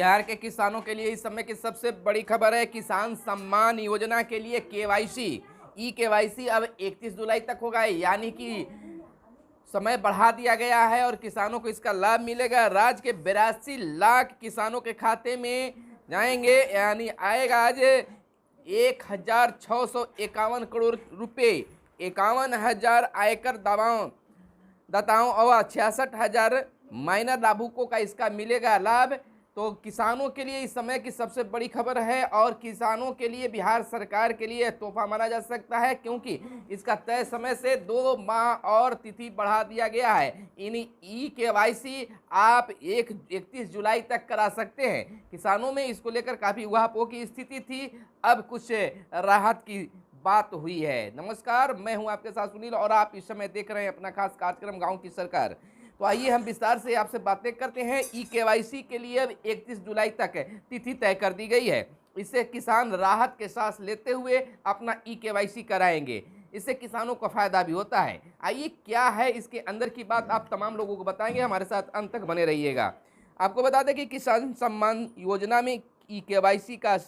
बिहार के किसानों के लिए इस समय की सबसे बड़ी खबर है, किसान सम्मान योजना के लिए केवाईसी ई केवाईसी अब 31 जुलाई तक होगा, यानी कि समय बढ़ा दिया गया है और किसानों को इसका लाभ मिलेगा। राज्य के 82 लाख किसानों के खाते में जाएंगे, यानी आएगा आज 1,651 करोड़ रुपए। 51,000 आयकर दाताओं और 66,000 माइनर लाभुकों का इसका मिलेगा लाभ। तो किसानों के लिए इस समय की सबसे बड़ी खबर है और किसानों के लिए बिहार सरकार के लिए तोहफा माना जा सकता है, क्योंकि इसका तय समय से 2 माह और तिथि बढ़ा दिया गया है। इन ई केवाईसी आप 31 जुलाई तक करा सकते हैं। किसानों में इसको लेकर काफ़ी उहापोह की स्थिति थी, अब कुछ राहत की बात हुई है। नमस्कार, मैं हूं आपके साथ सुनील और आप इस समय देख रहे हैं अपना खास कार्यक्रम गांव की सरकार। तो आइए हम विस्तार से आपसे बातें करते हैं। ई केवाईसी के लिए अब 31 जुलाई तक तिथि तय कर दी गई है। इससे किसान राहत के सांस लेते हुए अपना ई केवाईसी कराएंगे। इससे किसानों को फायदा भी होता है। आइए क्या है इसके अंदर की बात आप तमाम लोगों को बताएंगे, हमारे साथ अंत तक बने रहिएगा। आपको बता दें कि किसान सम्मान योजना में ई केवाईसी का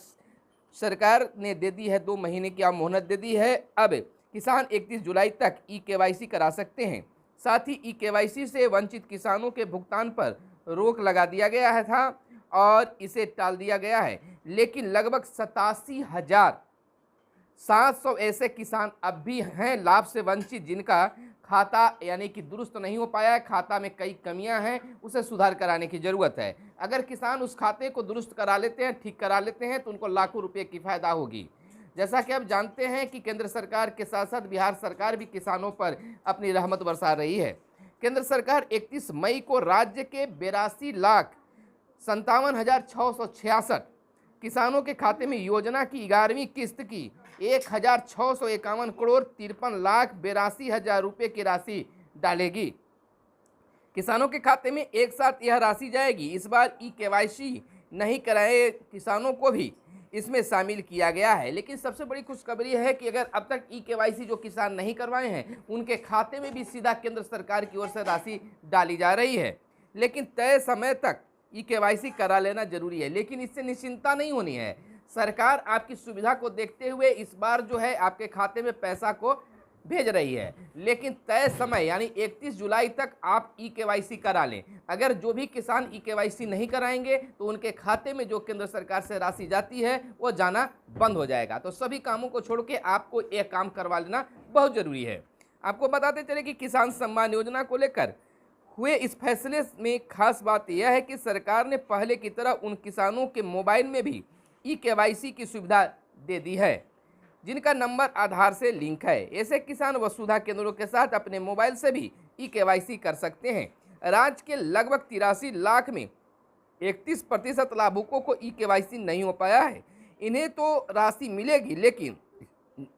सरकार ने दे दी है 2 महीने की मोहलत दे दी है। अब किसान 31 जुलाई तक ई केवाईसी करा सकते हैं। साथ ही ई केवाईसी से वंचित किसानों के भुगतान पर रोक लगा दिया गया है था और इसे टाल दिया गया है, लेकिन लगभग 87,700 ऐसे किसान अब भी हैं लाभ से वंचित, जिनका खाता यानी कि दुरुस्त नहीं हो पाया है। खाता में कई कमियां हैं, उसे सुधार कराने की ज़रूरत है। अगर किसान उस खाते को दुरुस्त करा लेते हैं, ठीक करा लेते हैं, तो उनको लाखों रुपये की फ़ायदा होगी। जैसा कि आप जानते हैं कि केंद्र सरकार के साथ साथ बिहार सरकार भी किसानों पर अपनी रहमत बरसा रही है। केंद्र सरकार 31 मई को राज्य के 82,57,666 किसानों के खाते में योजना की 11वीं किस्त की 1,651 करोड़ 53,82,000 रुपये की राशि डालेगी। किसानों के खाते में एक साथ यह राशि जाएगी। इस बार ई केवाईसी नहीं कराए किसानों को भी इसमें शामिल किया गया है। लेकिन सबसे बड़ी खुशखबरी है कि अगर अब तक ई केवाईसी जो किसान नहीं करवाए हैं, उनके खाते में भी सीधा केंद्र सरकार की ओर से राशि डाली जा रही है। लेकिन तय समय तक ई केवाईसी करा लेना जरूरी है। लेकिन इससे निश्चिंता नहीं होनी है। सरकार आपकी सुविधा को देखते हुए इस बार जो है आपके खाते में पैसा को भेज रही है, लेकिन तय समय यानी 31 जुलाई तक आप ई केवाईसी करा लें। अगर जो भी किसान ई केवाईसी नहीं कराएंगे तो उनके खाते में जो केंद्र सरकार से राशि जाती है वो जाना बंद हो जाएगा। तो सभी कामों को छोड़ के आपको एक काम करवा लेना बहुत ज़रूरी है। आपको बताते चले कि किसान सम्मान योजना को लेकर हुए इस फैसले में खास बात यह है कि सरकार ने पहले की तरह उन किसानों के मोबाइल में भी ई केवाईसी की सुविधा दे दी है जिनका नंबर आधार से लिंक है। ऐसे किसान वसुधा केंद्रों के साथ अपने मोबाइल से भी ई केवाईसी कर सकते हैं। राज्य के लगभग 83 लाख में 31% लाभुकों को ई केवाईसी नहीं हो पाया है। इन्हें तो राशि मिलेगी, लेकिन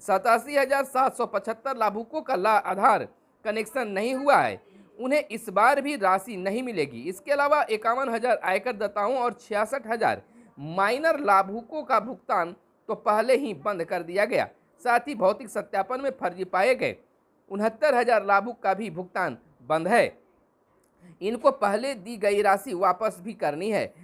87,775 लाभुकों का आधार कनेक्शन नहीं हुआ है, उन्हें इस बार भी राशि नहीं मिलेगी। इसके अलावा 51,000 आयकर दाताओं और 66,000 माइनर लाभुकों का भुगतान तो पहले ही बंद कर दिया गया। साथ ही भौतिक सत्यापन में फर्जी पाए गए 69,000 लाभुक का भी भुगतान बंद है। इनको पहले दी गई राशि वापस भी करनी है।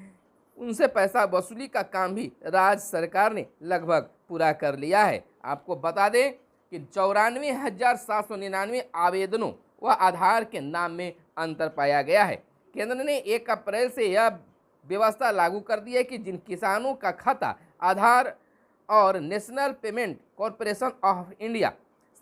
उनसे पैसा वसूली का काम भी राज्य सरकार ने लगभग पूरा कर लिया है। आपको बता दें कि 94,799 आवेदनों व आधार के नाम में अंतर पाया गया है। केंद्र ने 1 अप्रैल से यह व्यवस्था लागू कर दी है कि जिन किसानों का खाता आधार और national payment corporation of India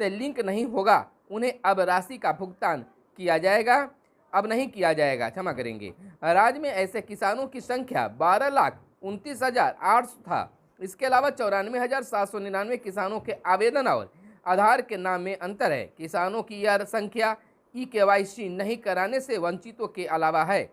से लिंक नहीं होगा, उन्हें अब राशि का भुगतान किया जाएगा। अब नहीं किया जाएगा, क्षमा करेंगे। राज्य में ऐसे किसानों की संख्या 12,29,800 था। इसके अलावा 94,799 किसानों के आवेदन और आधार के नाम में अंतर है। किसानों की यह संख्या ई केवाईसी नहीं कराने से वंचितों के अलावा है।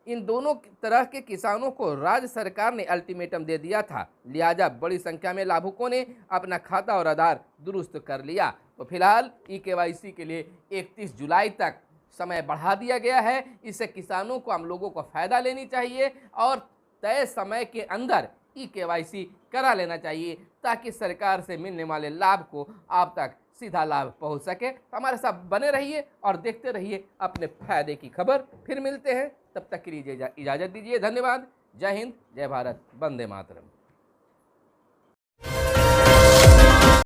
इन दोनों तरह के किसानों को राज्य सरकार ने अल्टीमेटम दे दिया था, लिहाजा बड़ी संख्या में लाभुकों ने अपना खाता और आधार दुरुस्त कर लिया। तो फिलहाल ई केवाईसी के लिए 31 जुलाई तक समय बढ़ा दिया गया है। इससे किसानों को, हम लोगों को फ़ायदा लेनी चाहिए और तय समय के अंदर ई केवाईसी करा लेना चाहिए, ताकि सरकार से मिलने वाले लाभ को आप तक सीधा लाभ पहुंच सके। तो हमारे साथ बने रहिए और देखते रहिए अपने फायदे की खबर। फिर मिलते हैं, तब तक के लिए इजाज़त दीजिए। धन्यवाद। जय हिंद, जय भारत, वंदे मातरम।